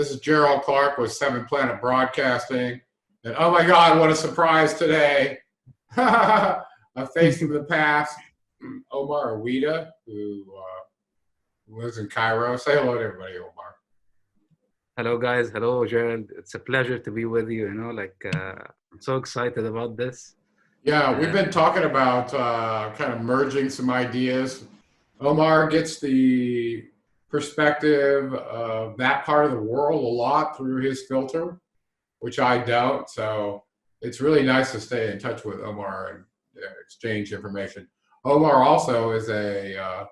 This is Gerald Clark with Seven Planet Broadcasting. And oh my God, what a surprise today. A face from the past, Omar Ewida, who lives in Cairo. Say hello to everybody, Omar. Hello, guys. Hello, Gerald. It's a pleasure to be with you. I'm so excited about this. Yeah, we've been talking about kind of merging some ideas. Omar gets the perspective of that part of the world a lot through his filter, which I don't. So it's really nice to stay in touch with Omar and exchange information. Omar also is a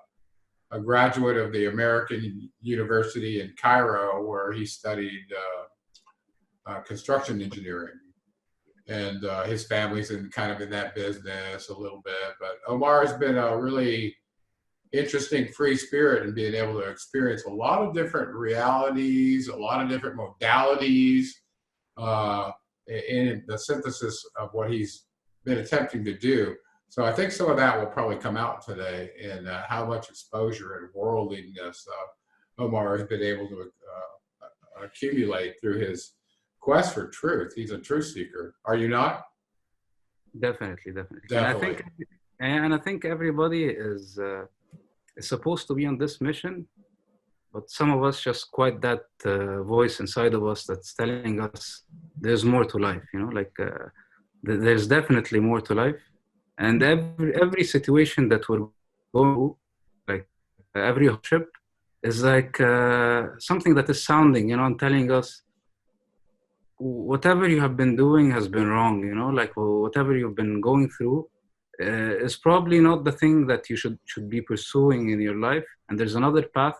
graduate of the American University in Cairo, where he studied construction engineering. And his family's in that business a little bit. But Omar has been a really interesting free spirit in being able to experience a lot of different realities, a lot of different modalities in the synthesis of what he's been attempting to do. So I think some of that will probably come out today in how much exposure and worldliness Omar has been able to accumulate through his quest for truth. He's a truth seeker. Are you not? Definitely. Definitely. And I think everybody is supposed to be on this mission, but some of us just quite that voice inside of us that's telling us there's more to life. There's definitely more to life, and every situation that we're going through, like every hardship, is like something that is sounding, and telling us whatever you have been doing has been wrong. Whatever you've been going through is probably not the thing that you should be pursuing in your life, and there's another path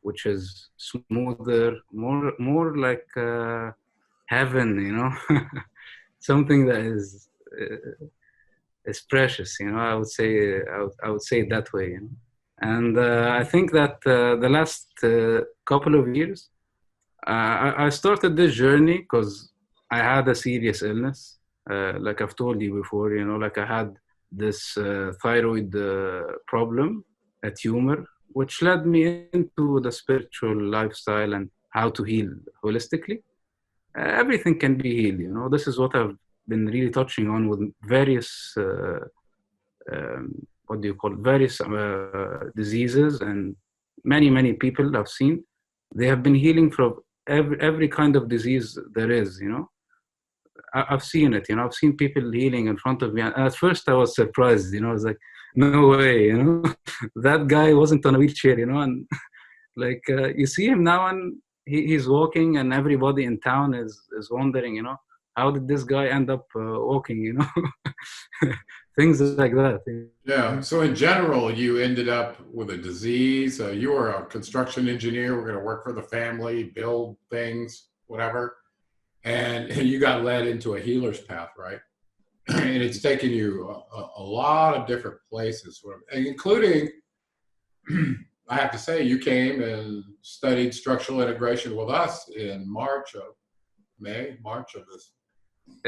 which is smoother, more like heaven, something that is precious. I would say it that way. And I think that the last couple of years, I started this journey because I had a serious illness. Like I've told you before, I had this thyroid problem, a tumor, which led me into the spiritual lifestyle and how to heal holistically. Everything can be healed. This is what I've been really touching on with various, various diseases, and many people I've seen. They have been healing from every kind of disease there is, I've seen it, I've seen people healing in front of me. And at first I was surprised, I was like, no way, that guy wasn't on a wheelchair, and you see him now and he's walking, and everybody in town is wondering, how did this guy end up walking, things like that. Yeah. So in general, you ended up with a disease. You were a construction engineer. We're going to work for the family, build things, whatever. And you got led into a healer's path, right? And it's taken you a lot of different places, including, I have to say, you came and studied structural integration with us in March of this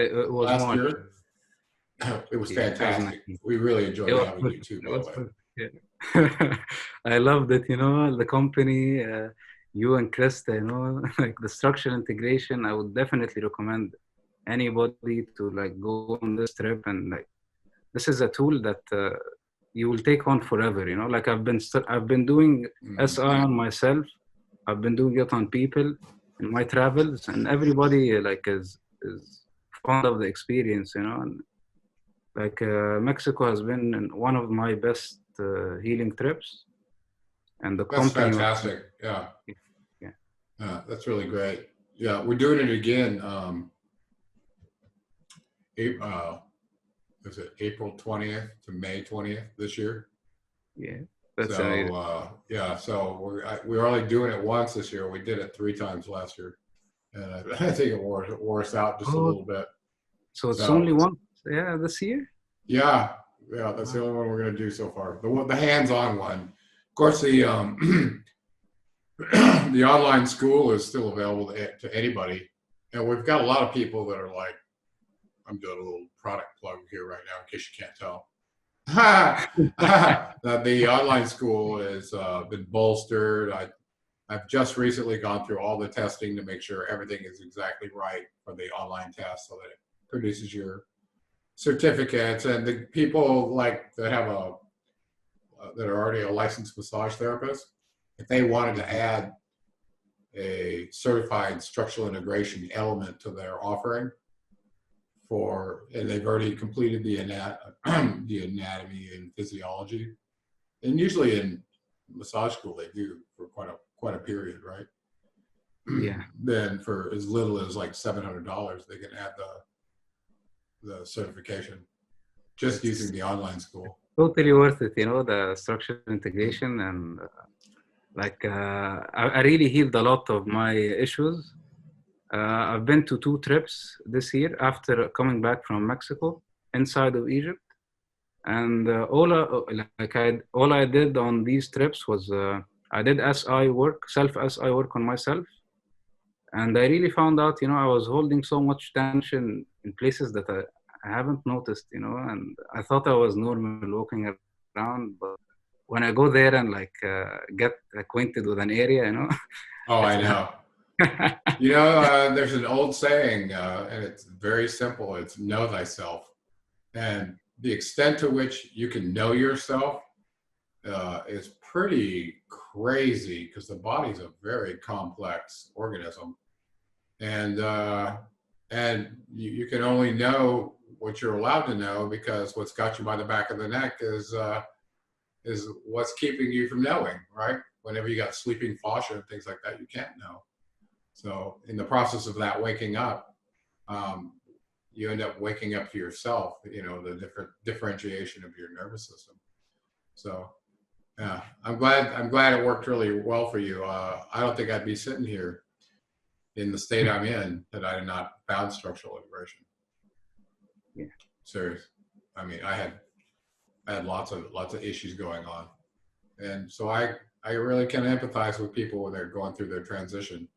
last year. It was fantastic. We really enjoyed having you too, by the way. Yeah. I loved it, the company, you and Krista, like the structural integration. I would definitely recommend anybody to go on this trip, and this is a tool that you will take on forever. I've been doing SI on myself. I've been doing it on people in my travels, and everybody is fond of the experience. And Mexico has been one of my best healing trips, and That's company. Fantastic. Yeah. That's really great. Yeah, we're doing it again. Is it April 20th to May 20th this year? Yeah, that's so. So we're only doing it once this year. We did it 3 times last year, and I think it wore us out just a little bit. So it's only once, this year. Yeah, that's the only one we're going to do so far. The hands-on one. Of course, the the online school is still available to anybody, and we've got a lot of people that are like, I'm doing a little product plug here right now in case you can't tell. The online school has been bolstered. I've just recently gone through all the testing to make sure everything is exactly right for the online test so that it produces your certificates. And the people like that have that are already a licensed massage therapist, if they wanted to add a certified structural integration element to their offering and they've already completed the anatomy and physiology, and usually in massage school they do for quite a period, right? Yeah. Then for as little as like $700, they can add the certification just using the online school. Totally worth it, the structural integration. And I really healed a lot of my issues. I've been to 2 trips this year after coming back from Mexico, inside of Egypt. And all I did on these trips was I did SI work, self-SI work on myself. And I really found out, I was holding so much tension in places that I haven't noticed, and I thought I was normal walking around. But when I go there and get acquainted with an area, Oh, I know. There's an old saying, and it's very simple. It's know thyself. And the extent to which you can know yourself is pretty crazy because the body's a very complex organism. And you can only know what you're allowed to know because what's got you by the back of the neck is what's keeping you from knowing, right? Whenever you got sleeping fascia and things like that, you can't know. So in the process of that waking up, you end up waking up to yourself, the different differentiation of your nervous system. So yeah, I'm glad it worked really well for you. I don't think I'd be sitting here in the state I'm in had I not found structural integration. Yeah. Serious. I mean, I had lots of issues going on. And so I really can empathize with people when they're going through their transition.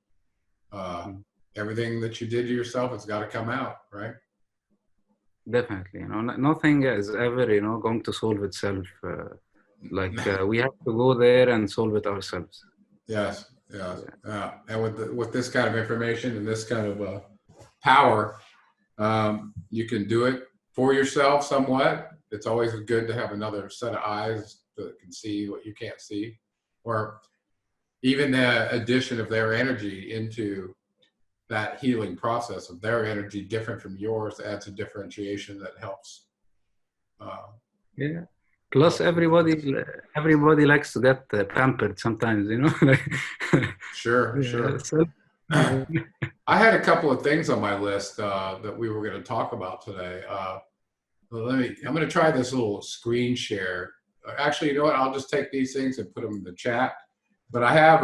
Everything that you did to yourself, it's got to come out, right? Definitely. Nothing is ever, going to solve itself. We have to go there and solve it ourselves. Yes. And with this kind of information and this kind of power, you can do it for yourself somewhat. It's always good to have another set of eyes that can see what you can't see, or even the addition of their energy into that healing process of their energy different from yours adds a differentiation that helps. Yeah. Plus, everybody likes to get pampered sometimes, Sure. So, I had a couple of things on my list that we were going to talk about today. I'm going to try this little screen share. Actually, you know what? I'll just take these things and put them in the chat. But I have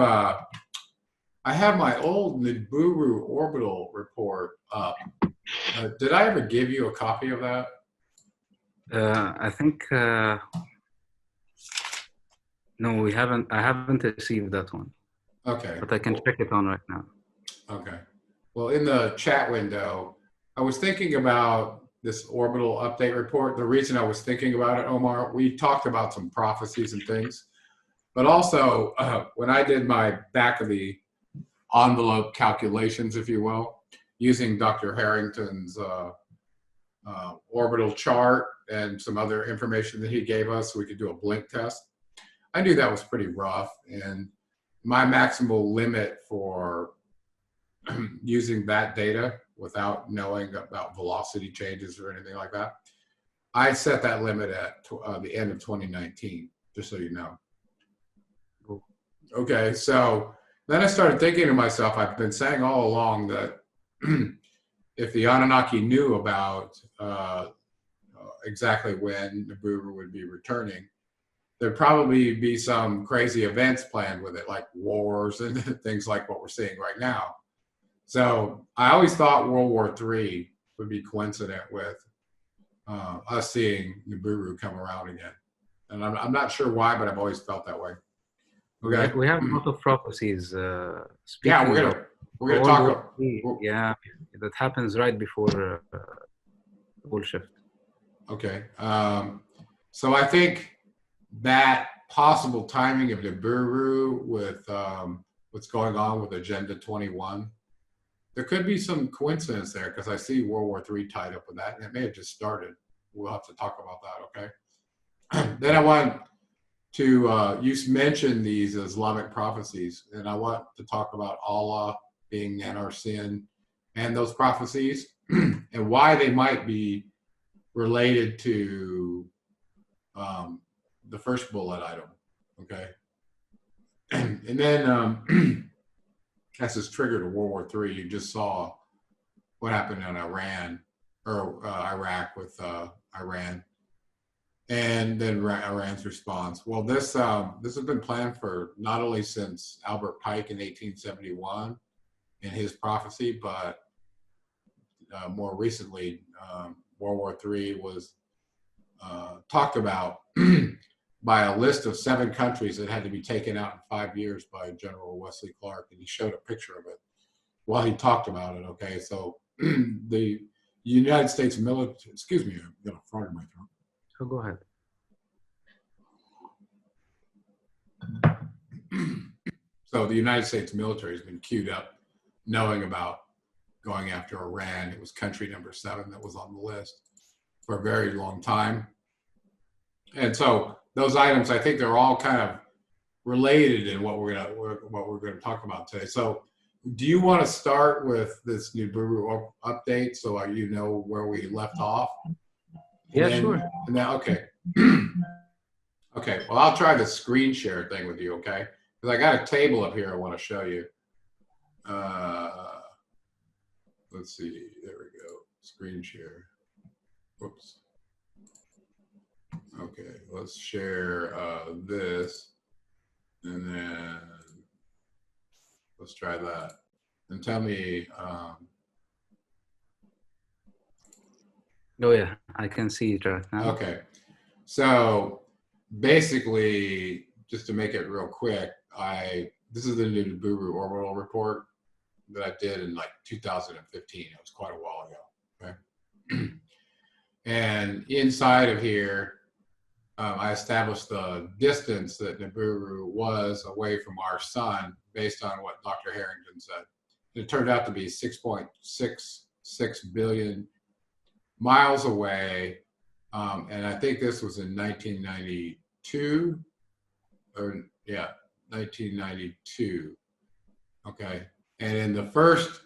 my old Nibiru orbital report up. Did I ever give you a copy of that? I think no, we haven't. I haven't received that one. Okay. But I can check it on right now. Okay. Well, in the chat window, I was thinking about this orbital update report. The reason I was thinking about it, Omar, we talked about some prophecies and things, but also when I did my back of the envelope calculations, if you will, using Dr. Harrington's orbital chart and some other information that he gave us so we could do a blink test. I knew that was pretty rough, and my maximal limit for using that data without knowing about velocity changes or anything like that, I set that limit at the end of 2019, just so you know. Cool. Okay, so then I started thinking to myself, I've been saying all along that if the Anunnaki knew about exactly when Nibiru would be returning, there'd probably be some crazy events planned with it, like wars and things like what we're seeing right now. So I always thought World War III would be coincident with us seeing Nibiru come around again. And I'm not sure why, but I've always felt that way. Okay. We have a lot of prophecies. Yeah, we're gonna talk. Yeah, that happens right before the pole shift. Okay. So I think that possible timing of Nibiru with what's going on with Agenda 21. There could be some coincidence there because I see World War III tied up with that, and it may have just started. We'll have to talk about that, okay? Then I want to, you mentioned these Islamic prophecies, and I want to talk about Allah being Nanarsin and those prophecies and why they might be related to the first bullet item, okay? And then that's just triggered to World War III. You just saw what happened in Iran or Iraq with Iran, and then Iran's response. Well, this has been planned for not only since Albert Pike in 1871 in his prophecy, but more recently, World War III was talked about by a list of 7 countries that had to be taken out in 5 years by General Wesley Clark, and he showed a picture of it while he talked about it. Okay, so the United States military. Excuse me, I've got a frog in my throat. So go ahead. So the United States military has been queued up, knowing about going after Iran. It was country number 7 that was on the list for a very long time, and so those items, I think they're all kind of related in what we're gonna talk about today. So, do you want to start with this Nibiru update so you know where we left off? Yeah, sure. And then, okay. Okay, well, I'll try the screen share thing with you, okay? Because I got a table up here I want to show you. Let's see, there we go, screen share. Whoops. Okay, let's share this, and then let's try that. And tell me. Oh yeah, I can see it right now. Okay, so basically, just to make it real quick, this is the Nibiru orbital report that I did in like 2015. It was quite a while ago. Okay, and inside of here, I established the distance that Nibiru was away from our sun based on what Dr. Harrington said. It turned out to be 6.66 billion miles away, and I think this was in 1992, or yeah, 1992. Okay, and in the first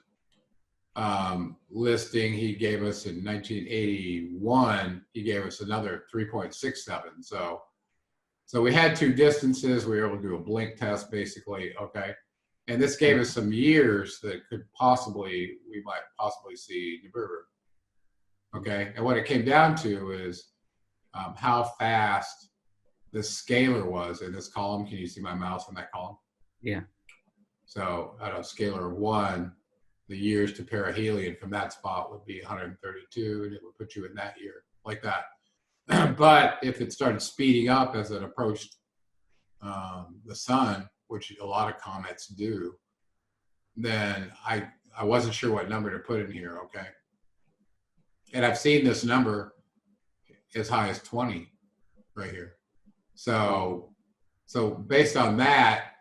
listing he gave us in 1981, he gave us another 3.67. So we had 2 distances. We were able to do a blink test basically. Okay, and this gave us some years that we might possibly see Nibiru. Okay, and what it came down to is how fast the scalar was in this column. Can you see my mouse in that column? Yeah. So at a scalar of 1, the years to perihelion from that spot would be 132, and it would put you in that year, like that. But if it started speeding up as it approached the sun, which a lot of comets do, then I wasn't sure what number to put in here, okay? And I've seen this number as high as 20 right here. So based on that,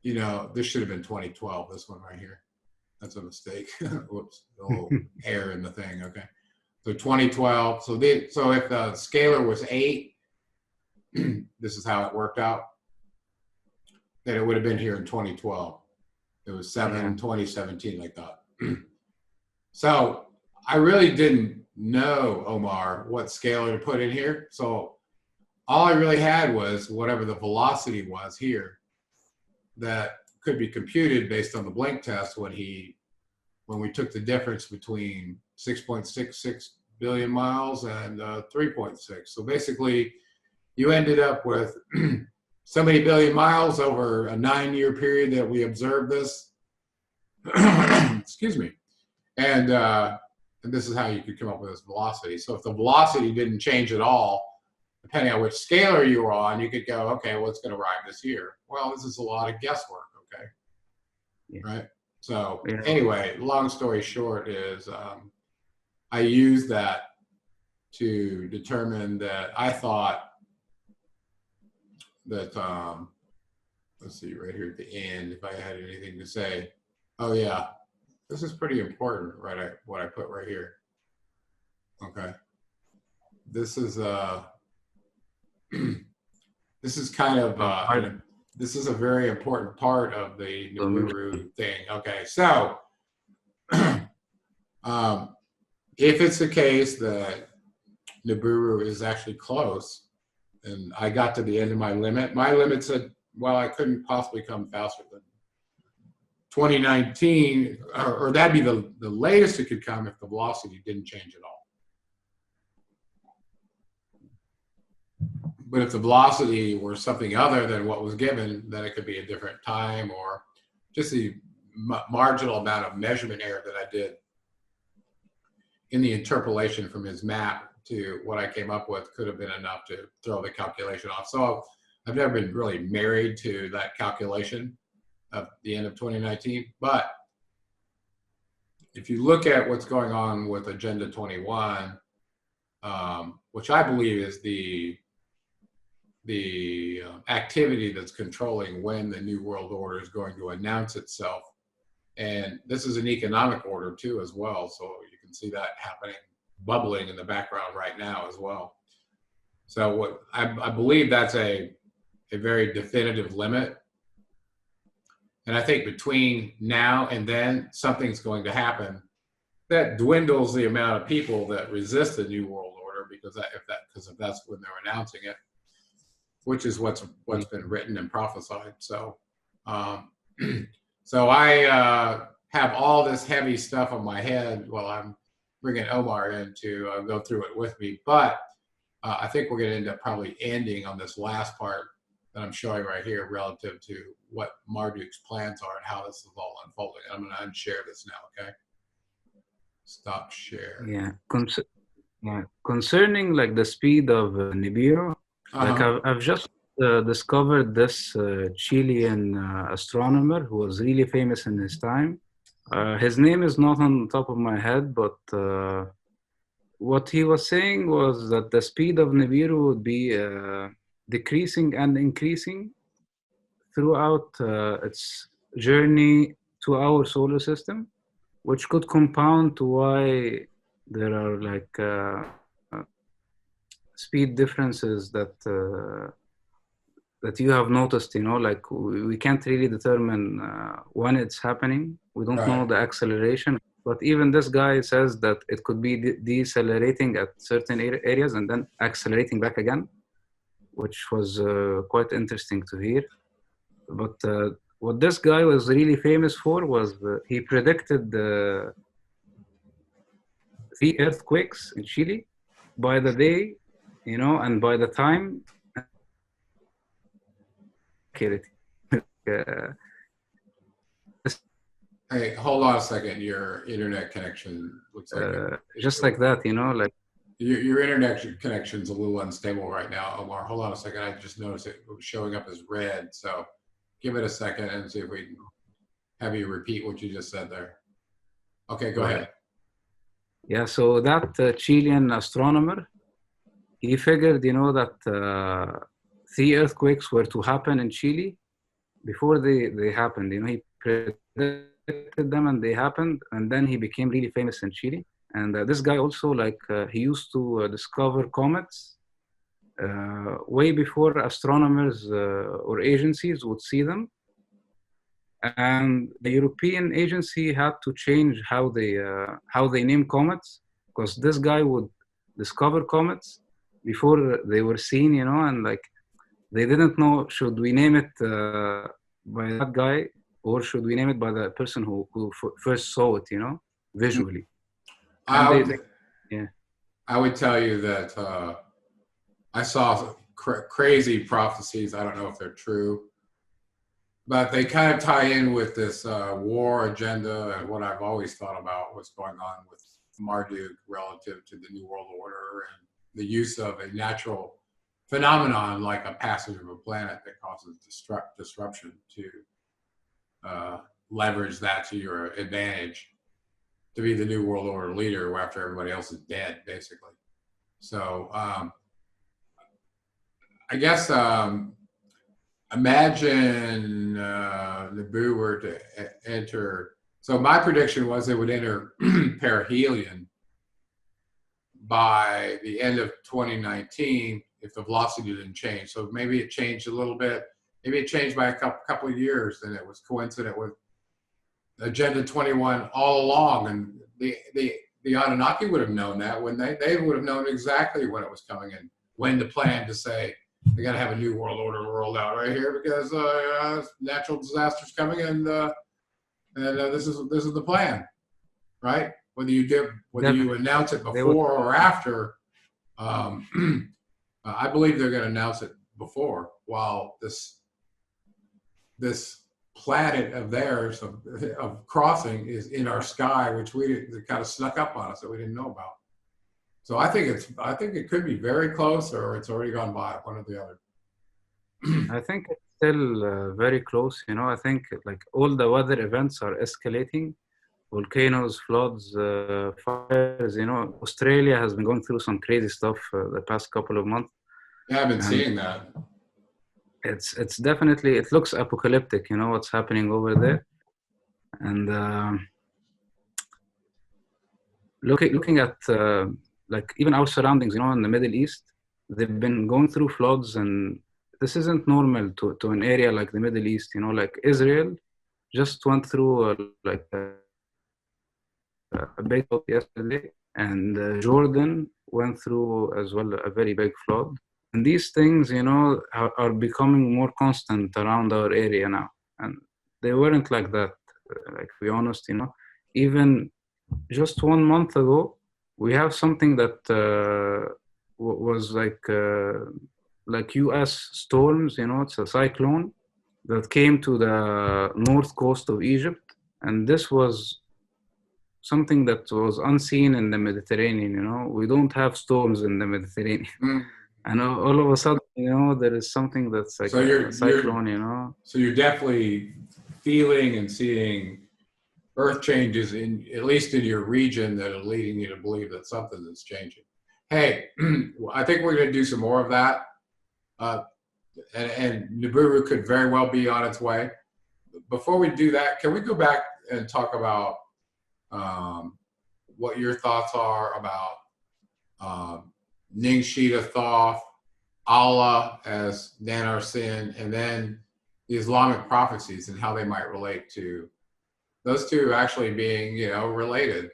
you know, this should have been 2012, this one right here. That's a mistake. Whoops, a little hair in the thing. Okay, so 2012. So if the scalar was 8, this is how it worked out. Then it would have been here in 2012. It was 7, 2017, like that. So I really didn't know, Omar, what scalar to put in here. So all I really had was whatever the velocity was here that could be computed based on the blink test when we took the difference between 6.66 billion miles and 3.6. So basically, you ended up with so many billion miles over a 9-year period that we observed this. Excuse me. And this is how you could come up with this velocity. So if the velocity didn't change at all, depending on which scalar you were on, you could go, okay, well, it's going to arrive this year. Well, this is a lot of guesswork, okay? Yeah. Right? So anyway, long story short is I used that to determine that I thought that, let's see, right here at the end, if I had anything to say. Oh yeah, this is pretty important, right? What I put right here. Okay. This is this is kind of this is a very important part of the Nibiru thing. Okay, so if it's the case that Nibiru is actually close, and I got to the end of my limit said, well, I couldn't possibly come faster than 2019, or that'd be the latest it could come if the velocity didn't change at all. But if the velocity were something other than what was given, then it could be a different time, or just the marginal amount of measurement error that I did in the interpolation from his map to what I came up with could have been enough to throw the calculation off. So I've never been really married to that calculation of the end of 2019. But if you look at what's going on with Agenda 21, which I believe is the activity that's controlling when the New World Order is going to announce itself. And this is an economic order too, as well. So you can see that happening, bubbling in the background right now as well. So what I believe that's a very definitive limit. And I think between now and then, something's going to happen that dwindles the amount of people that resist the New World Order, because if that's when they're announcing it, which is what's been written and prophesied. So, so I have all this heavy stuff on my head while I'm bringing Omar in to go through it with me. But I think we're going to end up probably ending on this last part that I'm showing right here relative to what Marduk's plans are and how this is all unfolding. I'm going to unshare this now, okay? Stop share. Yeah. Concerning like the speed of Nibiru, like I've just discovered this Chilean astronomer who was really famous in his time. His name is not on the top of my head, but what he was saying was that the speed of Nibiru would be decreasing and increasing throughout its journey to our solar system, which could compound to why there are like speed differences that you have noticed, you know, like we can't really determine when it's happening. We don't know the acceleration, but even this guy says that it could be decelerating at certain areas and then accelerating back again, which was quite interesting to hear. But what this guy was really famous for was he predicted the 3 earthquakes in Chile by the day, you know, and by the time. Hey, hold on a second. Your internet connection looks like just like that, you know, like your internet connection's a little unstable right now, Omar. Hold on a second. I just noticed it was showing up as red. So give it a second and see if we can have you repeat what you just said there. Okay, go ahead. Yeah, so that Chilean astronomer, he figured, you know, that 3 earthquakes were to happen in Chile before they happened. You know, he predicted them and they happened, and then he became really famous in Chile. And this guy also, like, he used to discover comets way before astronomers or agencies would see them. And the European agency had to change how they name comets, because this guy would discover comets before they were seen, you know, and like they didn't know, should we name it by that guy or should we name it by the person who first saw it, you know, visually. I would tell you that I saw crazy prophecies. I don't know if they're true, but they kind of tie in with this war agenda and what I've always thought about what's going on with Marduk relative to the New World Order and the use of a natural phenomenon like a passage of a planet that causes disruption to leverage that to your advantage to be the New World Order leader after everybody else is dead, basically. So I guess imagine Nibiru were to enter. So my prediction was they would enter perihelion by the end of 2019 if the velocity didn't change. So maybe it changed a little bit. Maybe it changed by a couple of years, and it was coincident with Agenda 21 all along. And the Anunnaki would have known that when they would have known exactly when it was coming in, when to plan to say, they got to have a new world order rolled out right here because natural disasters coming, and this is the plan, right? Whether you announce it before or after, I believe they're going to announce it before. While this planet of theirs of crossing is in our sky, which kind of snuck up on us that we didn't know about. So I think it could be very close, or it's already gone by, one or the other. I think it's still very close. You know, I think like all the weather events are escalating. Volcanoes, floods, fires. You know, Australia has been going through some crazy stuff the past couple of months. Yeah, I've been seeing that. It's definitely, it looks apocalyptic. You know what's happening over there, and looking at like even our surroundings. You know, in the Middle East, they've been going through floods, and this isn't normal to an area like the Middle East. You know, like Israel just went through like a big flood yesterday, and Jordan went through as well a very big flood. And these things, you know, are becoming more constant around our area now, and they weren't like that. Like, to be honest, you know, even just 1 month ago, we have something that was like U.S. storms. You know, it's a cyclone that came to the north coast of Egypt, and this was something that was unseen in the Mediterranean. You know, we don't have storms in the Mediterranean. And all of a sudden, you know, there is something that's like a cyclone, you know. So you're definitely feeling and seeing earth changes at least in your region, that are leading you to believe that something is changing. Hey, I think we're going to do some more of that. And Nibiru could very well be on its way. Before we do that, can we go back and talk about what your thoughts are about Ningshita Thoth, Allah as Nanar Sin, and then the Islamic prophecies and how they might relate to those two actually being, you know, related,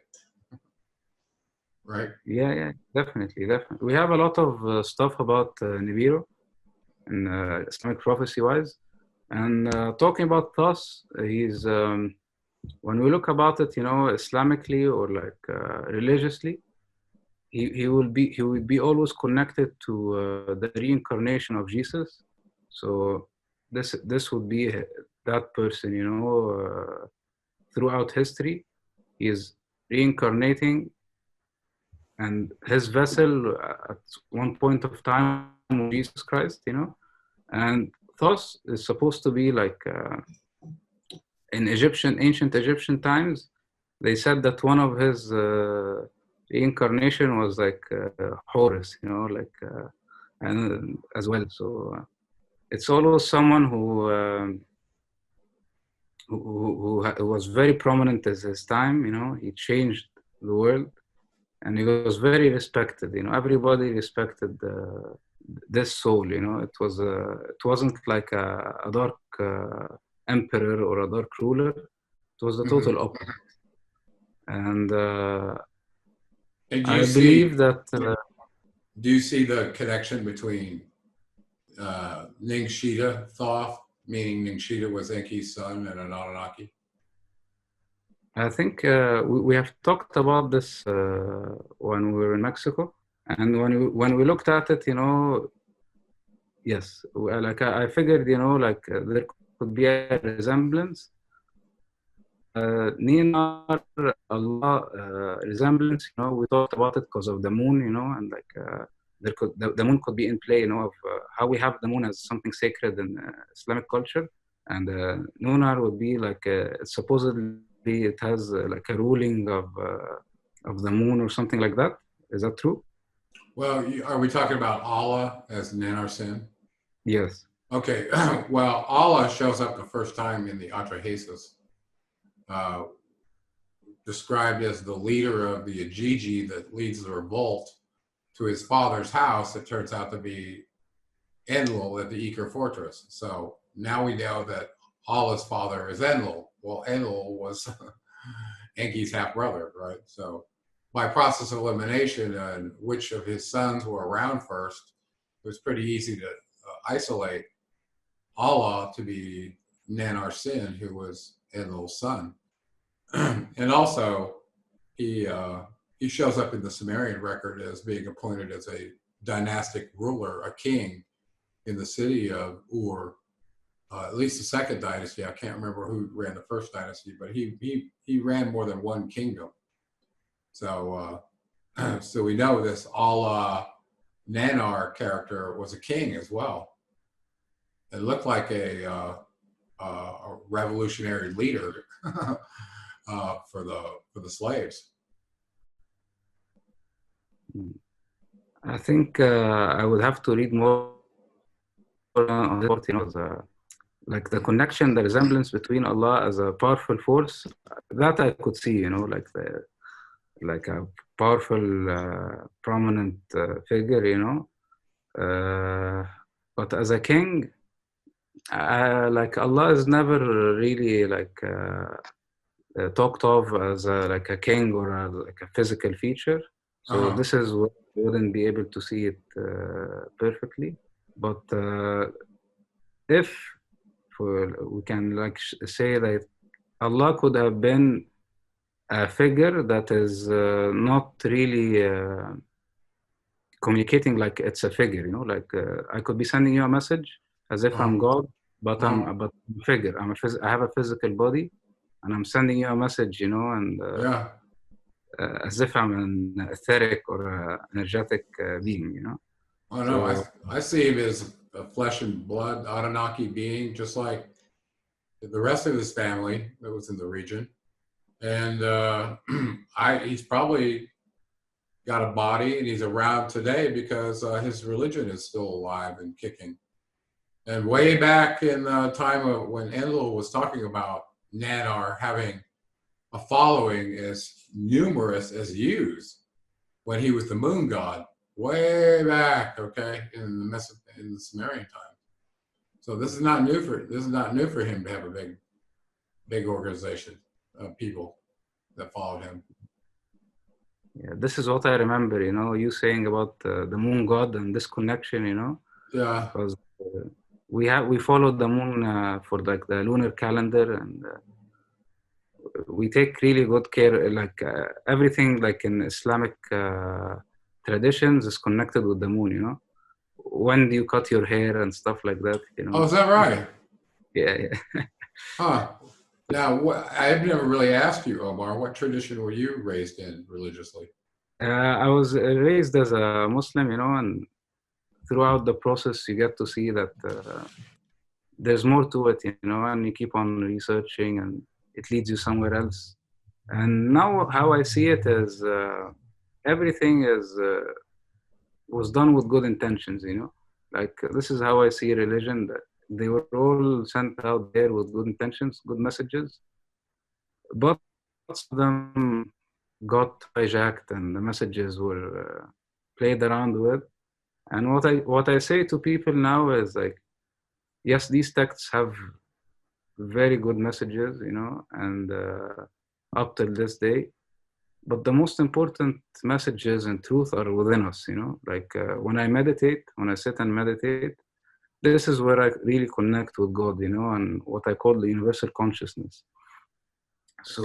right? Yeah, definitely. We have a lot of stuff about Nibiru and Islamic prophecy-wise. And talking about Thoth, he's when we look about it, you know, Islamically or like religiously, he will be always connected to the reincarnation of Jesus. So this would be that person, you know, throughout history. He is reincarnating, and his vessel at one point of time was Jesus Christ, you know. And Thoth is supposed to be like in ancient Egyptian times, they said that one of his reincarnation was like Horus, you know, like and as well. So it's always someone who was very prominent at his time. You know, he changed the world, and he was very respected. You know, everybody respected this soul. You know, it wasn't like a dark emperor or a dark ruler. It was the total opposite. And I believe that. Do you see the connection between Ningshita Thoth, meaning Ningshita was Enki's son, and an Anunnaki? I think we have talked about this when we were in Mexico, and when we looked at it, you know, yes, like I figured, you know, like there could be a resemblance. Ninar Allah resemblance, you know, we talked about it because of the moon, you know, and like the moon could be in play, you know, of how we have the moon as something sacred in Islamic culture, and Nunar would be like supposedly it has like a ruling of the moon or something like that. Is that true? Well, are we talking about Allah as Nanar Sin? Yes. Okay, well, Allah shows up the first time in the Atrahasis, uh, described as the leader of the Ajiji that leads the revolt to his father's house. It turns out to be Enlil at the Eker fortress. So now we know that Allah's father is Enlil. Well, Enlil was Enki's half brother, right? So by process of elimination and which of his sons were around first, it was pretty easy to isolate Allah to be Nanar Sin, who was Enlil's son. And also, he he shows up in the Sumerian record as being appointed as a dynastic ruler, a king in the city of Ur, at least the second dynasty. I can't remember who ran the first dynasty, but he ran more than one kingdom. So so we know this Allah Nanar character was a king as well. It looked like a revolutionary leader for the slaves. I think I would have to read more on this part, you know, like the connection, the resemblance between Allah as a powerful force, that I could see, you know, like a powerful, prominent figure, you know. But as a king, like Allah is never really like talked of as like a king or like a physical feature. So this is what we wouldn't be able to see it perfectly. But if we can like say that Allah could have been a figure that is not really communicating like it's a figure, you know, like I could be sending you a message as if I'm God, but I'm a figure. I have a physical body, and I'm sending you a message, you know, and as if I'm an etheric or energetic being, you know. Oh no, I see him as a flesh and blood Anunnaki being, just like the rest of his family that was in the region. And he's probably got a body, and he's around today because his religion is still alive and kicking. And way back in the time of when Enlil was talking about Nanar having a following as numerous as U's, when he was the moon god, way back, okay, in the Sumerian time. So this is not new for him to have a big organization of people that followed him. Yeah, this is what I remember, you know, you saying about the moon god and this connection, you know. Yeah. Because we followed the moon for like the lunar calendar, and we take really good care, like everything like in Islamic traditions is connected with the moon, you know. When do you cut your hair and stuff like that, you know. Oh, is that right? Yeah. Huh. Now, I've never really asked you, Omar, what tradition were you raised in religiously? I was raised as a Muslim, you know, and throughout the process you get to see that there's more to it, you know, and you keep on researching and it leads you somewhere else. And now how I see it is everything was done with good intentions, you know. Like this is how I see religion, that they were all sent out there with good intentions, good messages, but some of them got hijacked and the messages were played around with. And what I say to people now is like, yes, these texts have very good messages, you know, and up till this day. But the most important messages and truth are within us, you know. Like when I sit and meditate, this is where I really connect with God, you know, and what I call the universal consciousness. So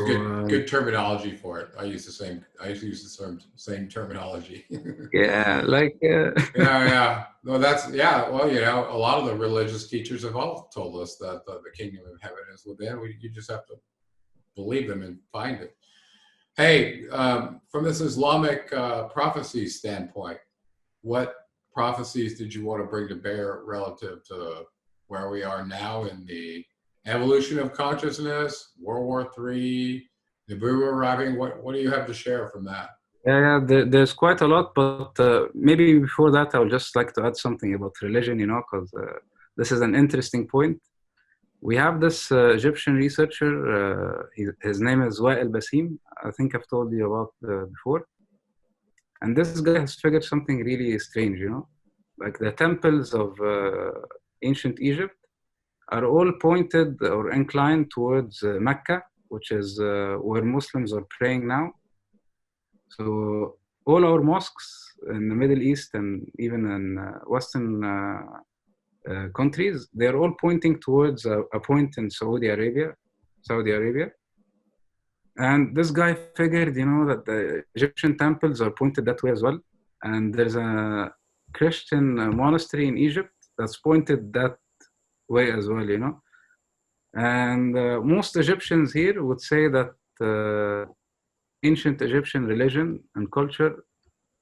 good terminology for it. I use the same terminology. Yeah, like yeah. No, well, you know, a lot of the religious teachers have all told us that the kingdom of heaven is within. You just have to believe them and find it. Hey, from this Islamic prophecy standpoint, what prophecies did you want to bring to bear relative to where we are now in the evolution of consciousness, World War III, Nibiru arriving? What do you have to share from that? Yeah, there's quite a lot, but maybe before that, I would just like to add something about religion, you know, because this is an interesting point. We have this Egyptian researcher, his name is Wa'il Basim. I think I've told you about before. And this guy has figured something really strange, you know, like the temples of ancient Egypt are all pointed or inclined towards Mecca, which is where Muslims are praying now. So all our mosques in the Middle East and even in Western countries, they're all pointing towards a point in Saudi Arabia. And this guy figured, you know, that the Egyptian temples are pointed that way as well. And there's a Christian monastery in Egypt that's pointed that way as well, you know. And most Egyptians here would say that ancient Egyptian religion and culture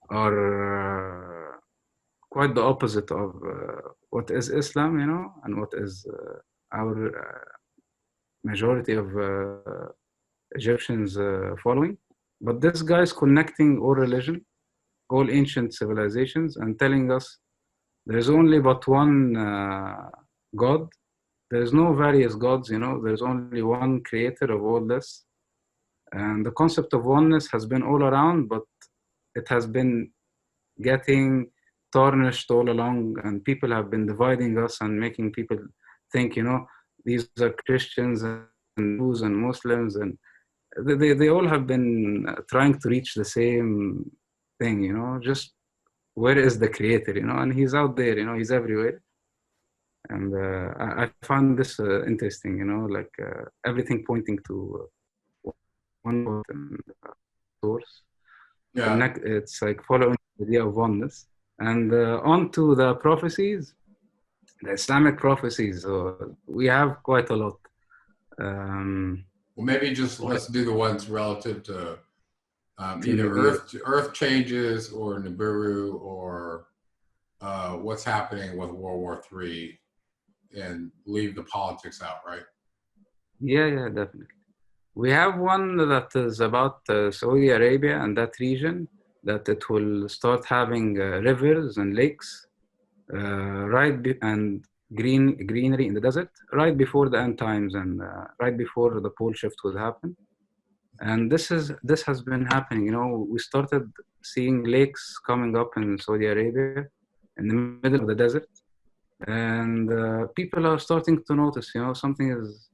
are quite the opposite of what is Islam, you know, and what is our majority of Egyptians following. But this guy is connecting all religion, all ancient civilizations, and telling us there's only but one God. There's no various gods, you know, there's only one creator of all this. And the concept of oneness has been all around, but it has been getting tarnished all along, and people have been dividing us and making people think, you know, these are Christians and Jews and Muslims, and they all have been trying to reach the same thing, you know, just where is the creator, you know, and he's out there, you know, he's everywhere. And I found this interesting, you know, like everything pointing to one source. Yeah. It's like following the idea of oneness. And on to the prophecies, the Islamic prophecies. We have quite a lot. Well, maybe just let's do the ones relative to either Earth changes or Nibiru or what's happening with World War III, and leave the politics out, right? Yeah, definitely. We have one that is about Saudi Arabia and that region, that it will start having rivers and lakes, and greenery in the desert, right before the end times and right before the pole shift will happen. And this has been happening. You know, we started seeing lakes coming up in Saudi Arabia in the middle of the desert, and people are starting to notice, you know, something is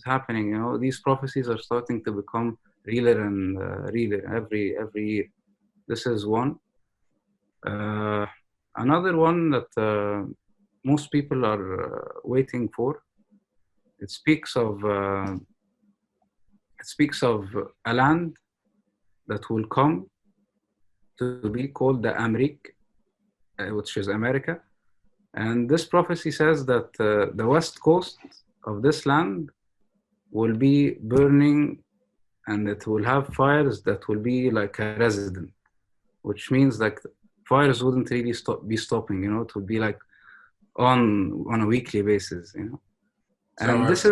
happening. You know, these prophecies are starting to become realer and realer every year. This is one. Another one that most people are waiting for. It speaks of a land that will come to be called the Amrik, which is America. And this prophecy says that the west coast of this land will be burning, and it will have fires that will be like a resident, which means like fires wouldn't really be stopping, you know, it would be like on a weekly basis, you know. And this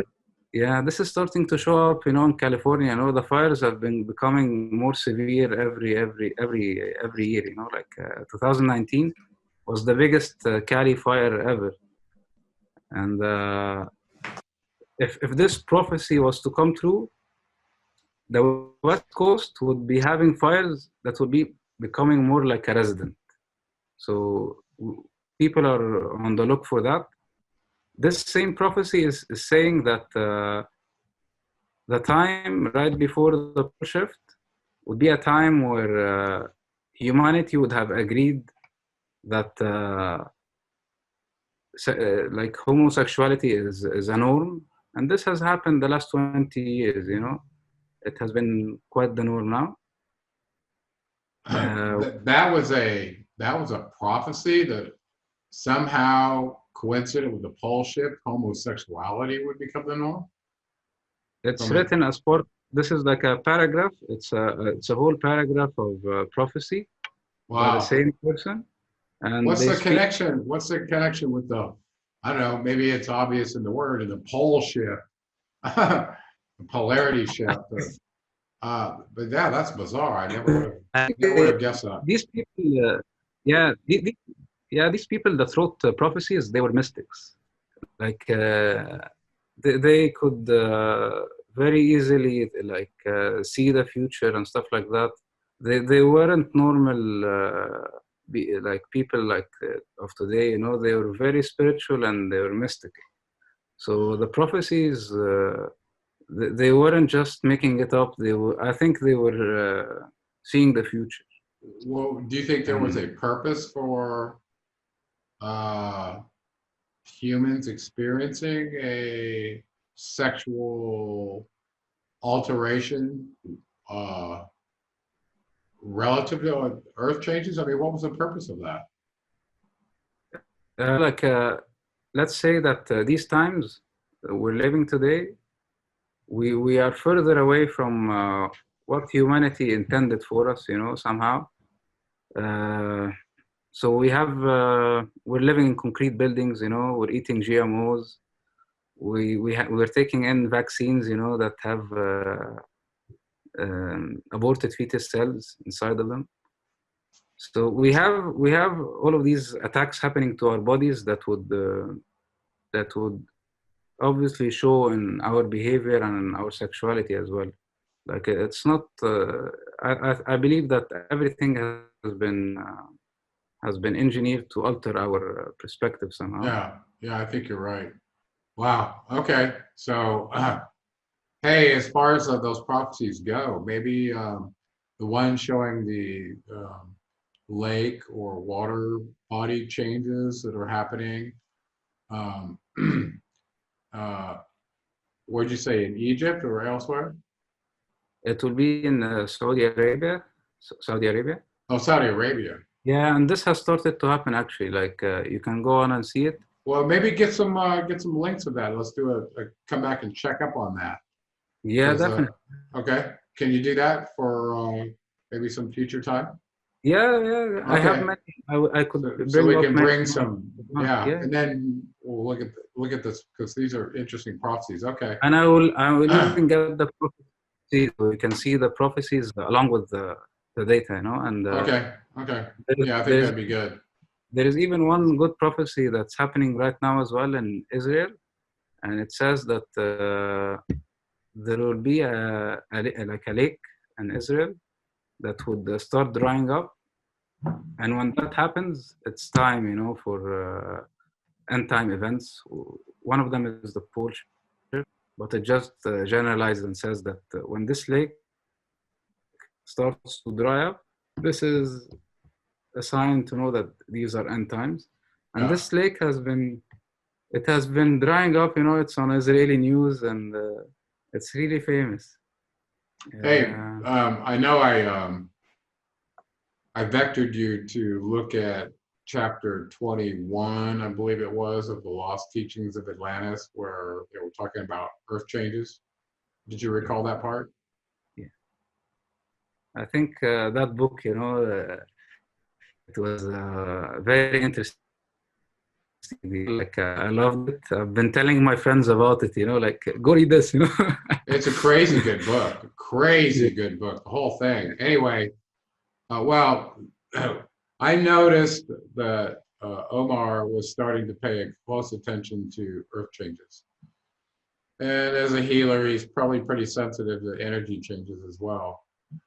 is starting to show up, you know, in California. You know, the fires have been becoming more severe every year, you know, like 2019 was the biggest Cali fire ever. And if this prophecy was to come true, the West Coast would be having fires that would be becoming more like a resident. So people are on the look for that. This same prophecy is saying that the time right before the shift would be a time where humanity would have agreed that like homosexuality is a norm, and this has happened the last 20 years. You know, it has been quite the norm now. That was a prophecy that somehow coincident with the pole shift, homosexuality would become the norm. It's written as part. This is like a paragraph. It's a whole paragraph of prophecy by the same person. And what's the connection? What's the connection with the? I don't know. Maybe it's obvious in the word, in the pole shift, the polarity shift. But yeah, that's bizarre. I never would have guessed that. These people, these people that wrote prophecies, they were mystics. like they could very easily like see the future and stuff like that. They weren't normal like people like of today, you know. They were very spiritual and they were mystical. So the prophecies, they weren't just making it up. They were, I think they were seeing the future. Well, do you think there was a And purpose for uh, humans experiencing a sexual alteration uh, relative to Earth changes? I mean, what was the purpose of that? like let's say that these times we're living today, we are further away from what humanity intended for us, you know, somehow. Uh, so we're living in concrete buildings, you know. We're eating GMOs. We're taking in vaccines, you know, that have aborted fetus cells inside of them. So we have all of these attacks happening to our bodies that would obviously show in our behavior and in our sexuality as well. Like it's not. I believe that everything has been engineered to alter our perspective somehow. Yeah, yeah, I think you're right. Wow. Okay. So, hey, as far as those prophecies go, maybe the one showing the lake or water body changes that are happening. Um, uh, what'd you say, in Egypt or elsewhere? It will be in Saudi Arabia. Saudi Arabia. Oh, Saudi Arabia. Yeah, and this has started to happen actually. Like you can go on and see it. Well, maybe get some links of that. Let's do a come back and check up on that. Yeah, Because definitely. okay, can you do that for maybe some future time? Yeah, yeah. I have Okay, many. I so could so bring we up can many bring more. some, yeah, Yeah, and then we'll look at this because these are interesting prophecies. Okay. and I will even get the prophecies. We can see the prophecies along with the data, you know. And Okay, okay. there, Yeah, I think there's that'd be good. there is even one good prophecy that's happening right now as well in Israel, and it says that there will be like a lake in Israel that would start drying up, and when that happens, it's time, you know, for end time events. One of them is the pole shift, but it just generalizes and says that when this lake starts to dry up, this is a sign to know that these are end times. And Yeah. this lake has been drying up. You know, it's on Israeli news, and it's really famous. Hey, Uh, I know I vectored you to look at chapter 21, I believe it was, of the Lost Teachings of Atlantis, where they were talking about Earth changes. Did you yeah, recall that part? yeah. I think that book, you know, it was very interesting. Like I loved it. I've been telling my friends about it. You know, like go read this. You know. It's a crazy good book, Yeah. crazy good book, the whole thing. Anyway, well, I noticed that Omar was starting to pay close attention to Earth changes. And as a healer, he's probably pretty sensitive to energy changes as well.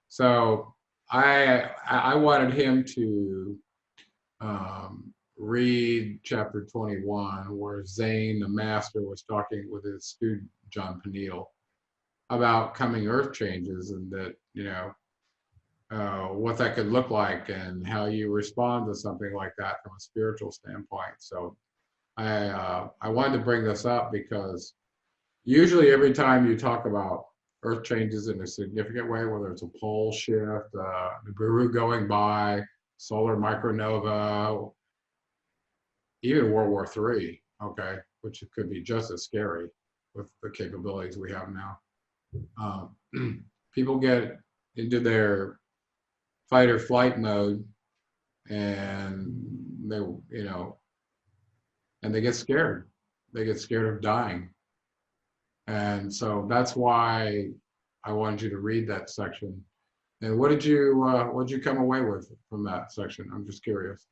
So I wanted him to read chapter 21, where Zane, the master, was talking with his student, John Peniel, about coming Earth changes and that, what that could look like and how you respond to something like that from a spiritual standpoint. So I wanted to bring this up because usually every time you talk about Earth changes in a significant way, whether it's a pole shift, Nibiru going by, solar micronova, even World War III, okay, which could be just as scary with the capabilities we have now. People get into their fight or flight mode and they, and they get scared. They get scared of dying. And so that's why I wanted you to read that section. And what did you come away with from that section? I'm just curious.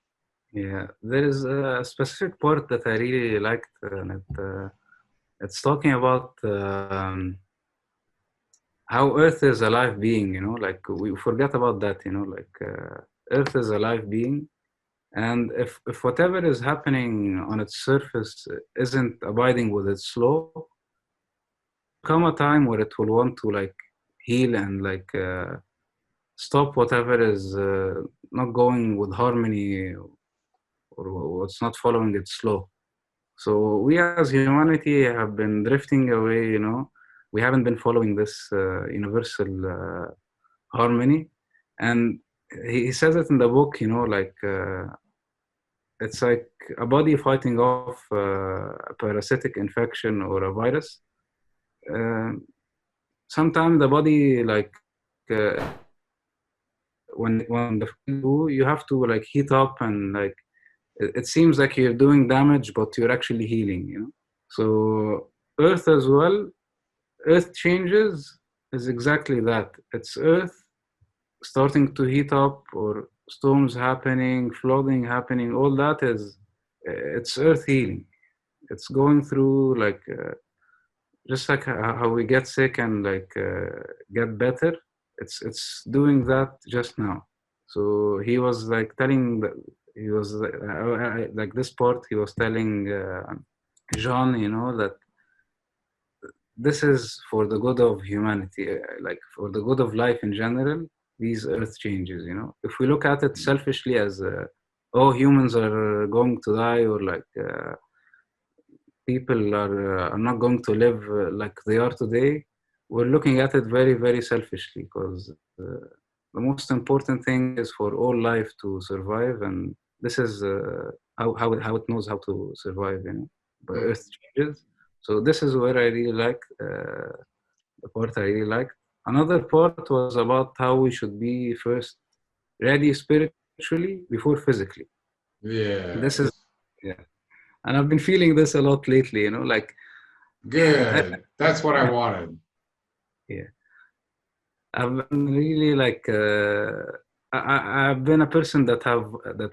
Yeah, there is a specific part that I really liked, and it's talking about how Earth is a live being. Like we forget about that. Like Earth is a live being, and if whatever is happening on its surface isn't abiding with its law, come a time where it will want to like heal and like stop whatever is not going with harmony or what's not following its law. So we as humanity have been drifting away. We haven't been following this universal harmony, and he says it in the book. Like it's like a body fighting off a parasitic infection or a virus. Uh, Sometimes the body like uh, when the flu, you have to like heat up and like it seems like you're doing damage, but you're actually healing. So Earth as well, Earth changes is exactly that. It's Earth starting to heat up or storms happening, flooding happening. All that is it's Earth healing. It's going through like just like how we get sick and like get better. It's doing that just now. So he was like telling that he was like this part he was telling John, that this is for the good of humanity, like for the good of life in general. These Earth changes, if we look at it selfishly as oh, humans are going to die, or like people are not going to live like they are today, we're looking at it very, very selfishly, because the most important thing is for all life to survive, and this is how it knows how to survive, by Earth changes. So this is where I really like the part I really liked. Another part was about how we should be first ready spiritually before physically. Yeah, This is yeah, and I've been feeling this a lot lately. Like good. That's what I wanted. yeah, I've been really like I've been a person that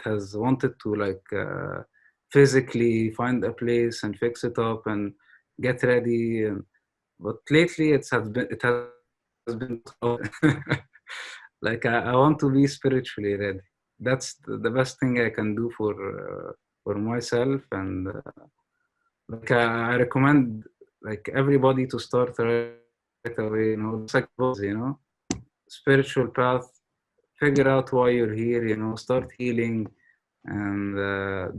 has wanted to like physically find a place and fix it up and get ready, but lately it has been like I want to be spiritually ready. That's the best thing I can do for myself, and like I recommend like everybody to start right away. It's like books, spiritual path. Figure out why you're here. Start healing, and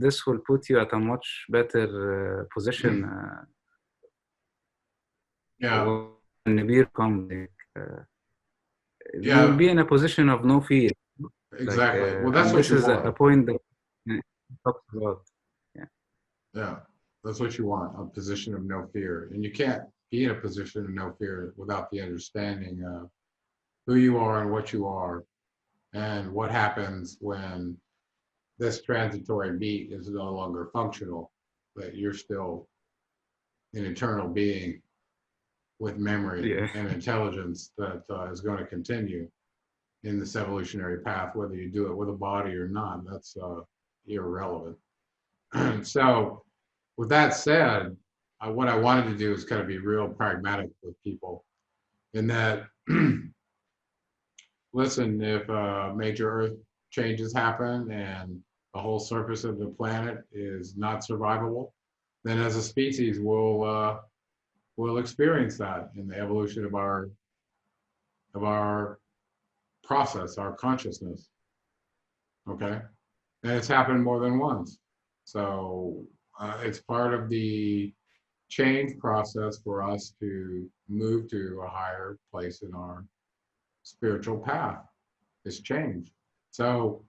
this will put you at a much better position Yeah, when Nibiru comes. You will yeah, be in a position of no fear. Like, exactly. Well, that's and what this you is a want. point that talks about. Yeah, Yeah, that's what you want, a position of no fear. And you can't be in a position of no fear without the understanding of who you are and what you are, and what happens when this transitory beat is no longer functional, that you're still an eternal being with memory yeah, and intelligence that is going to continue in this evolutionary path, whether you do it with a body or not. That's irrelevant. So, with that said, what I wanted to do is kind of be real pragmatic with people in that, listen, if major Earth changes happen and the whole surface of the planet is not survivable, then as a species, we'll experience that in the evolution of our process, our consciousness. Okay, and it's happened more than once. So it's part of the change process for us to move to a higher place in our spiritual path. Is change. So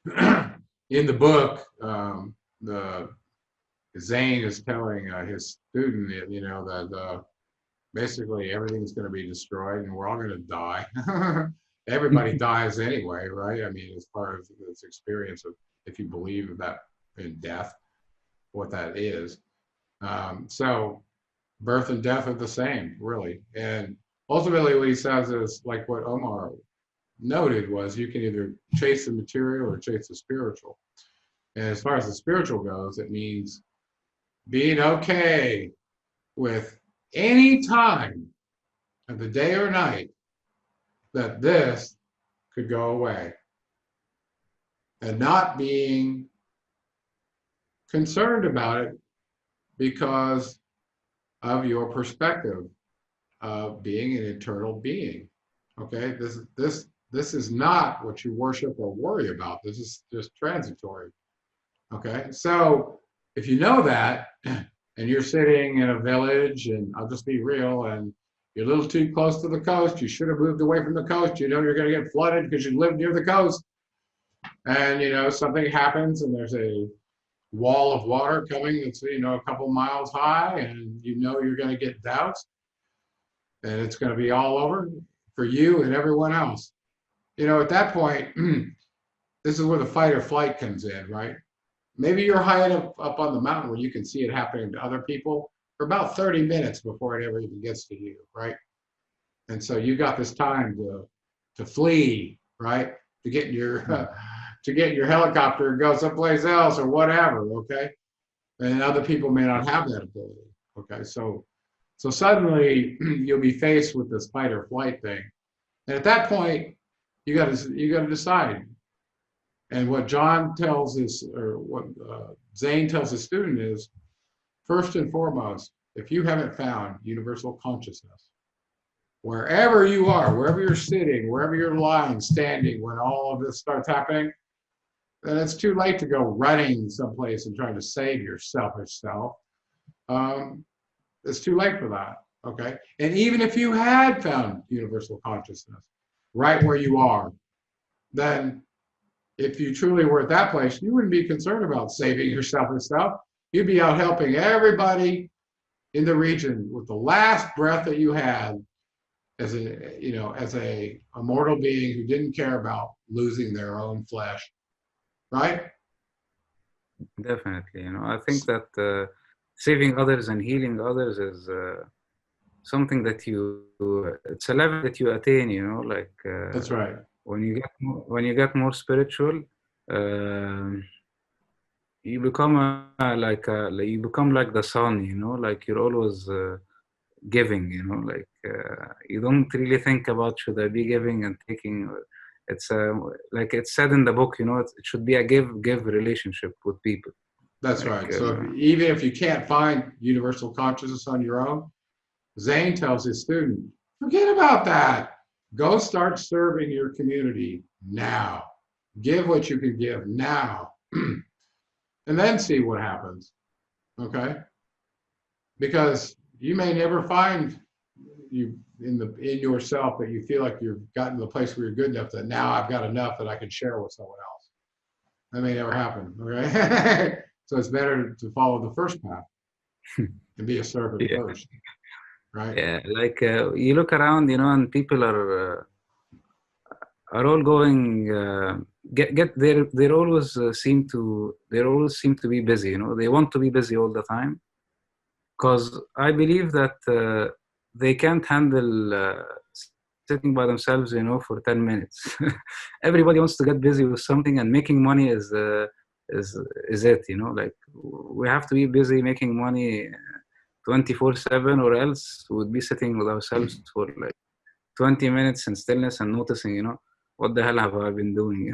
in the book, the Zane is telling his student, that basically everything's going to be destroyed and we're all going to die. Everybody dies anyway, right? I mean, it's part of this experience of, if you believe that in death, what that is. So birth and death are the same, really. And ultimately, what he says is like what Omar noted was you can either chase the material or chase the spiritual. And as far as the spiritual goes, it means being okay with any time of the day or night that this could go away and not being concerned about it because of your perspective of being an eternal being. Okay, this is not what you worship or worry about. This is just transitory. Okay, so if you know that, and you're sitting in a village, and I'll just be real, and you're a little too close to the coast, you should have moved away from the coast. You know you're going to get flooded because you live near the coast, and you know something happens, and there's a wall of water coming that's a couple miles high, and you know you're going to get doused, and it's going to be all over for you and everyone else. At that point, this is where the fight or flight comes in, right? Maybe you're high up on the mountain where you can see it happening to other people for about 30 minutes before it ever even gets to you, right? And so you got this time to flee, right? To get in your to get in your helicopter and go someplace else or whatever, okay? And other people may not have that ability, okay? So suddenly you'll be faced with this fight or flight thing, and at that point you got to decide. And what John tells us, or what Zane tells his student is, first and foremost, if you haven't found universal consciousness, wherever you are, wherever you're sitting, wherever you're lying, standing, when all of this starts happening, then it's too late to go running someplace and trying to save your selfish self. It's too late for that, okay? And even if you had found universal consciousness right where you are, then if you truly were at that place, you wouldn't be concerned about saving yourself and stuff. You'd be out helping everybody in the region with the last breath that you had as a mortal being who didn't care about losing their own flesh, right? Definitely. I think that saving others and healing others is something that it's a level that you attain, That's right. when you get more spiritual, you become you become like the sun, like you're always giving, you don't really think about should I be giving and taking. It's like it's said in the book, it should be a give relationship with people. That's right. So even if you can't find universal consciousness on your own, Zane tells his student, forget about that. Go start serving your community now. Give what you can give now. And then see what happens. Okay? Because you may never find you in yourself that you feel like you've gotten to the place where you're good enough that now I've got enough that I can share with someone else. That may never happen. Okay? So it's better to follow the first path and be a servant first. Right? Yeah, like you look around, and people are all going they always seem to be busy. They want to be busy all the time because I believe that they can't handle sitting by themselves, for 10 minutes. Everybody wants to get busy with something, and making money is it. Like we have to be busy making money 24/7, or else we would be sitting with ourselves for like 20 minutes in stillness and noticing, what the hell have I been doing,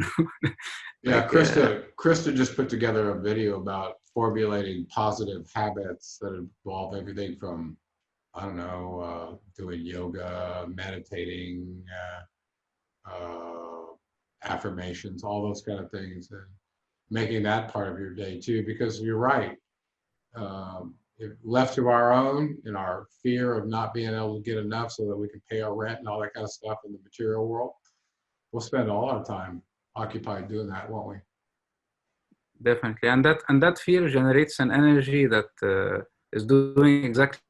Yeah, Krista just put together a video about formulating positive habits that involve everything from, I don't know, doing yoga, meditating, affirmations, all those kind of things, and making that part of your day too, because you're right. If left to our own, in our fear of not being able to get enough so that we can pay our rent and all that kind of stuff in the material world, we'll spend all our time occupied doing that, won't we? Definitely, and that fear generates an energy that is doing exactly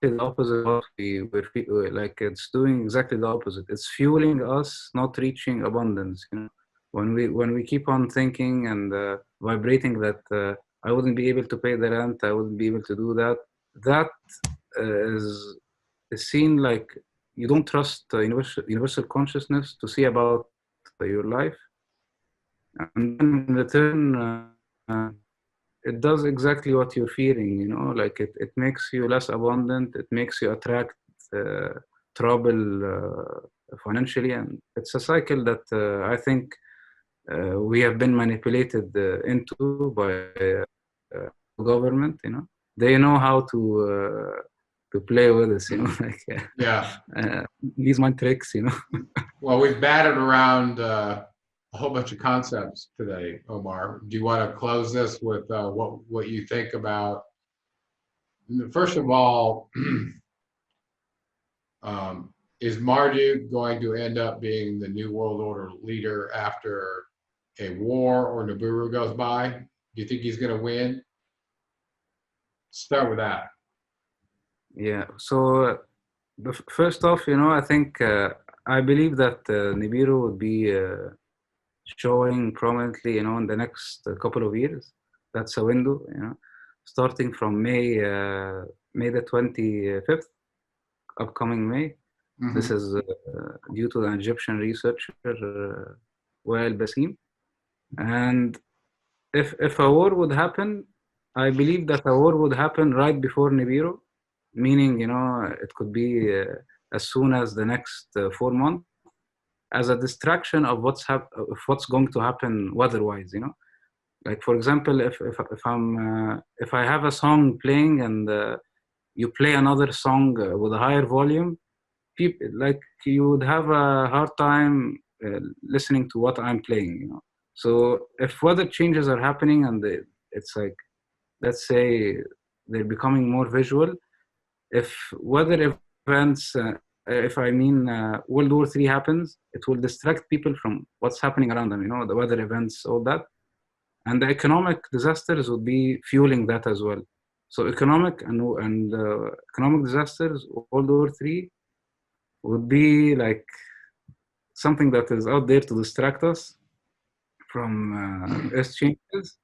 the opposite of what like it's doing exactly the opposite. It's fueling us not reaching abundance. When we keep on thinking and vibrating that I wouldn't be able to pay the rent, I wouldn't be able to do that. That is seen like you don't trust universal consciousness to see about your life, and then in return, it does exactly what you're fearing, you know, like it makes you less abundant, it makes you attract trouble financially, and it's a cycle that I think we have been manipulated into by government, you know. They know how to play with us, you know, like Yeah. these mind tricks, you know. Well, we've batted around a whole bunch of concepts today, Omar. Do you want to close this with what you think about? First of all, is Marduk going to end up being the new world order leader after a war or Nibiru goes by? Do you think he's going to win? Start with that. Yeah. So first off, you know, I think I believe that Nibiru would be showing prominently, you know, in the next couple of years. That's a window, you know, starting from May the 25th, upcoming May. This is due to the Egyptian researcher Wael Basim. And if a war would happen, I believe that a war would happen right before Nibiru, meaning, you know, it could be as soon as the next 4 months, as a distraction of what's going to happen weather-wise, you know. Like, for example, if I have a song playing and you play another song with a higher volume, people, like, you would have a hard time listening to what I'm playing, you know. So if weather changes are happening and it's like, let's say they're becoming more visual, if weather events, if I mean World War III happens, it will distract people from what's happening around them, you know, the weather events, all that. And the economic disasters would be fueling that as well. So economic and economic disasters, World War III, would be like something that is out there to distract us from Earth changes.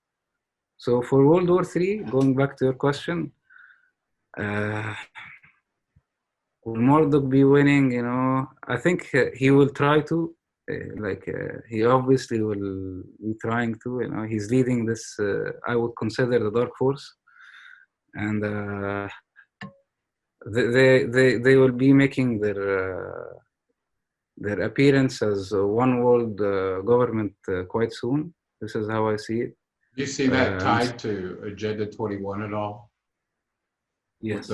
So for World War III, going back to your question, will Murdoch be winning? You know, I think he will try to. He obviously will be trying to. You know, he's leading this. I would consider the dark force, and they will be making their appearance as one world government quite soon. This is how I see it. Do you see that tied to Agenda 21 at all? Yes.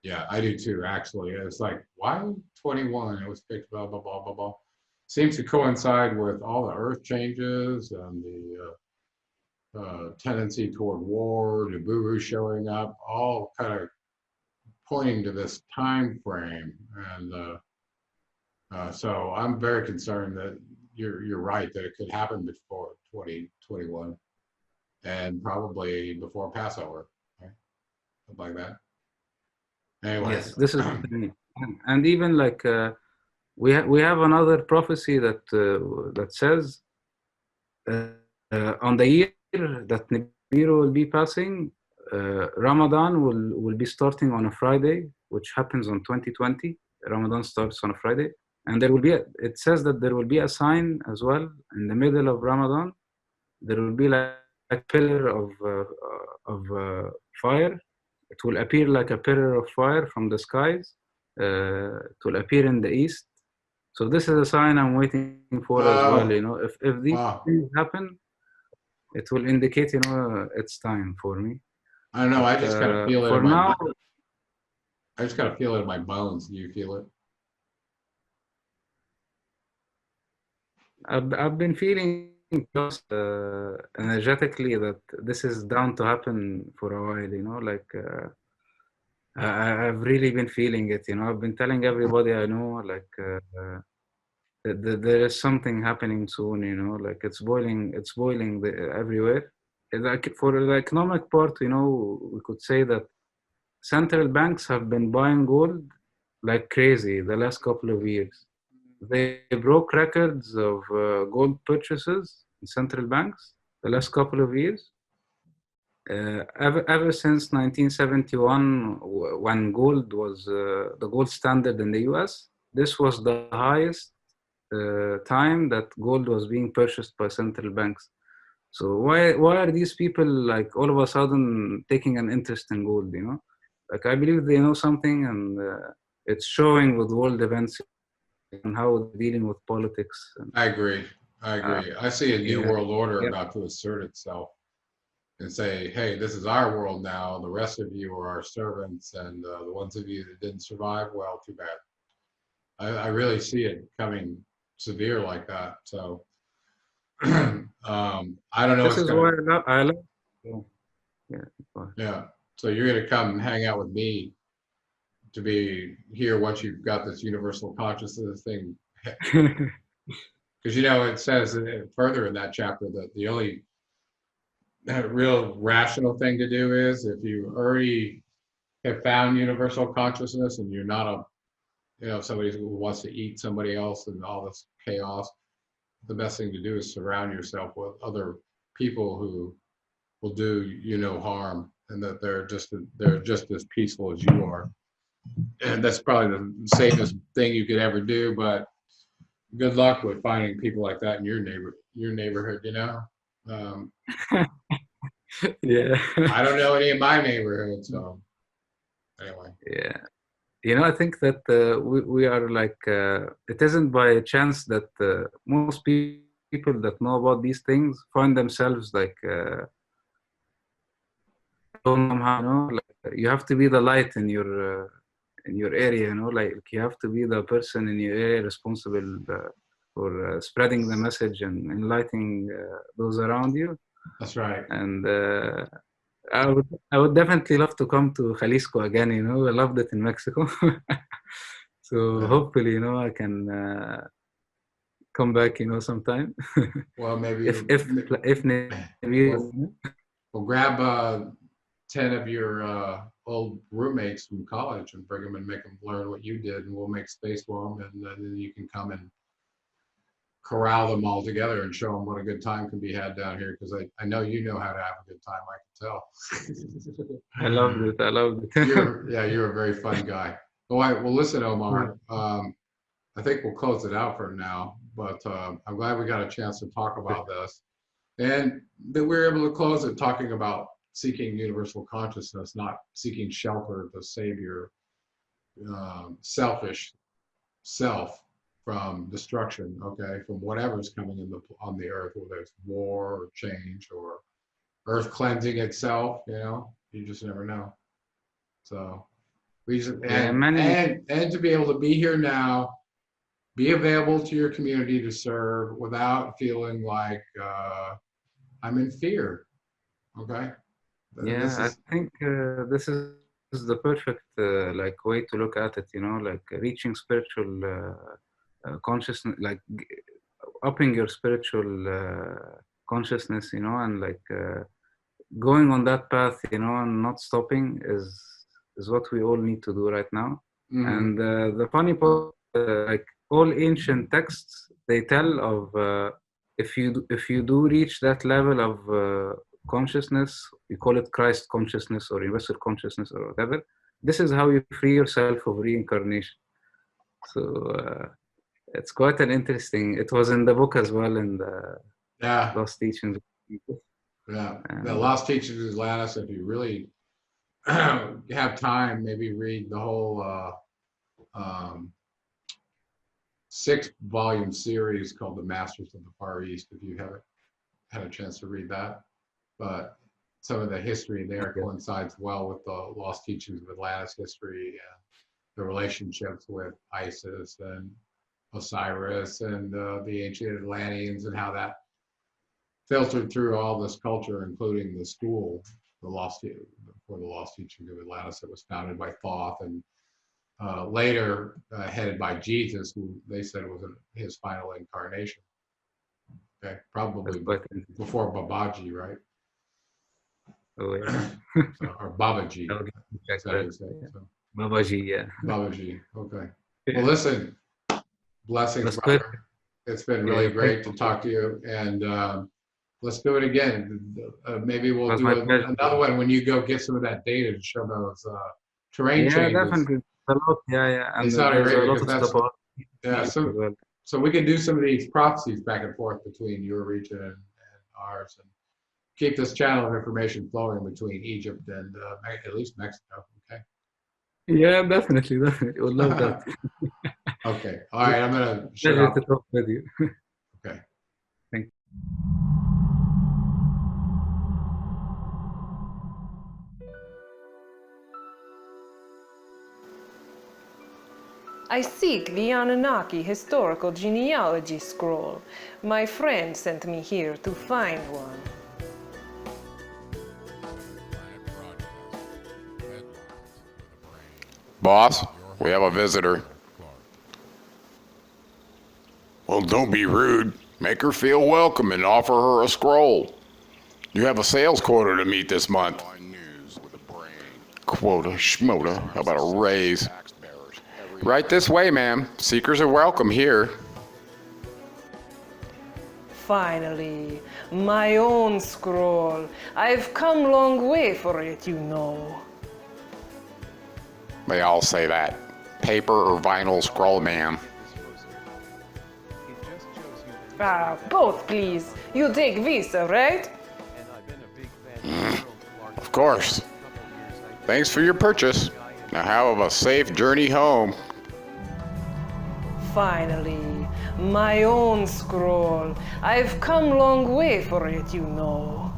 Yeah, I do too, actually. It's like, why 21? It was picked, blah, blah, blah, blah, blah. Seems to coincide with all the earth changes and the tendency toward war, Nibiru showing up, all kind of pointing to this time frame. And so I'm very concerned that you're right, that it could happen before 2021 and probably before Passover, right? Something like that. Anyway. Yes, this is what I mean. And even like we have another prophecy that says on the year that Nibiru will be passing, Ramadan will be starting on a Friday, which happens on 2020. Ramadan starts on a Friday, and there will be it says that there will be a sign as well in the middle of Ramadan. There will be like a pillar of fire. It will appear like a pillar of fire from the skies. It will appear in the east. So this is a sign I'm waiting for as well. You know, if these things happen, it will indicate, you know, it's time for me. I don't know. I just kind of feel it. For now, I just kind of feel it in my bones. Do you feel it? I've been feeling just energetically that this is bound to happen for a while. You know, like. I've really been feeling it, you know. I've been telling everybody I know, like, there is something happening soon, you know, like it's boiling everywhere. Like for the economic part, you know, we could say that central banks have been buying gold like crazy the last couple of years. They broke records of gold purchases in central banks the last couple of years. Ever since 1971, when gold was the gold standard in the US, this was the highest time that gold was being purchased by central banks. So why are these people like all of a sudden taking an interest in gold? Like I believe they know something, and it's showing with world events and how they're dealing with politics. And, I agree. I agree. I see a new yeah, world order yeah, about to assert itself and say, hey, this is our world now. The rest of you are our servants, and the ones of you that didn't survive, well, too bad. I really see it coming severe like that. So I don't know this what's is going why to, I love. Yeah, yeah. So you're going to come hang out with me to be here once you've got this universal consciousness thing. yeah. Because, it says further in that chapter that the only real rational thing to do is if you already have found universal consciousness and you're not somebody who wants to eat somebody else and all this chaos, the best thing to do is surround yourself with other people who will do you no harm, and that they're just as peaceful as you are. And that's probably the safest thing you could ever do. But good luck with finding people like that in your neighborhood. Um, Yeah. I don't know any in my neighborhood, so anyway. Yeah. I think that we are like, it isn't by chance that most people that know about these things find themselves like, don't know how, like you have to be the light in your area, like you have to be the person in your area responsible for spreading the message and enlightening those around you. That's right. And I would definitely love to come to Jalisco again. I loved it in Mexico. So Yeah. hopefully, I can come back, sometime. Well, maybe if Nibiru, we'll grab 10 of your old roommates from college and bring them and make them learn what you did, and we'll make space for them, and then you can come and corral them all together and show them what a good time can be had down here, because I know you know how to have a good time, I can tell. I loved it. I loved it. You're a very fun guy. All right, well, listen, Omar, I think we'll close it out for now, but I'm glad we got a chance to talk about this, and that we were able to close it talking about seeking universal consciousness, not seeking shelter to save your selfish self from destruction, okay, from whatever's coming on the earth, whether it's war or change or earth cleansing itself, you just never know. So we just, and to be able to be here now, be available to your community to serve without feeling like I'm in fear, okay? I think this is the perfect like way to look at it. Like reaching spiritual consciousness, like upping your spiritual consciousness, and like going on that path, and not stopping is what we all need to do right now. Mm-hmm. And the funny part, like all ancient texts, they tell of if you do reach that level of consciousness, we call it Christ consciousness or universal consciousness or whatever. This is how you free yourself of reincarnation. So it's quite an interesting. It was in the book as well in the Lost Teachings. Yeah, the Lost Teachings of Atlantis. If you really have time, maybe read the whole 6-volume series called The Masters of the Far East, if you haven't had a chance to read that. But some of the history there coincides well with the Lost Teachings of Atlantis history and the relationships with Isis and Osiris and the ancient Atlanteans, and how that filtered through all this culture, including the school, the Lost Teachings of Atlantis, that was founded by Thoth and later headed by Jesus, who they said was his final incarnation. Okay, probably before Babaji, right? Oh, yeah. Or Babaji. That's how you say. So. Babaji, yeah. Babaji, okay. Well, listen, blessings, brother. It's been really great to talk to you, and let's do it again. Maybe we'll do another one when you go get some of that data to show those terrain changes. Yeah, definitely. A lot, yeah. And there's a lot of stuff. So we can do some of these prophecies back and forth between your region and ours, and keep this channel of information flowing between Egypt and at least Mexico. Okay. Yeah, definitely, definitely. Would love that. Okay. All right. I'm gonna shut Pleasure up. to talk with you. Okay. Thank you. I seek the Anunnaki historical genealogy scroll. My friend sent me here to find one. Boss, we have a visitor. Well, don't be rude. Make her feel welcome and offer her a scroll. You have a sales quota to meet this month. Quota, schmota, how about a raise? Right this way, ma'am. Seekers are welcome here. Finally, my own scroll. I've come long way for it, you know. They all say that. Paper or vinyl scroll, ma'am. Both, please. You take Visa, right? Of course. Thanks for your purchase. Now have a safe journey home. Finally, my own scroll. I've come long way for it, you know.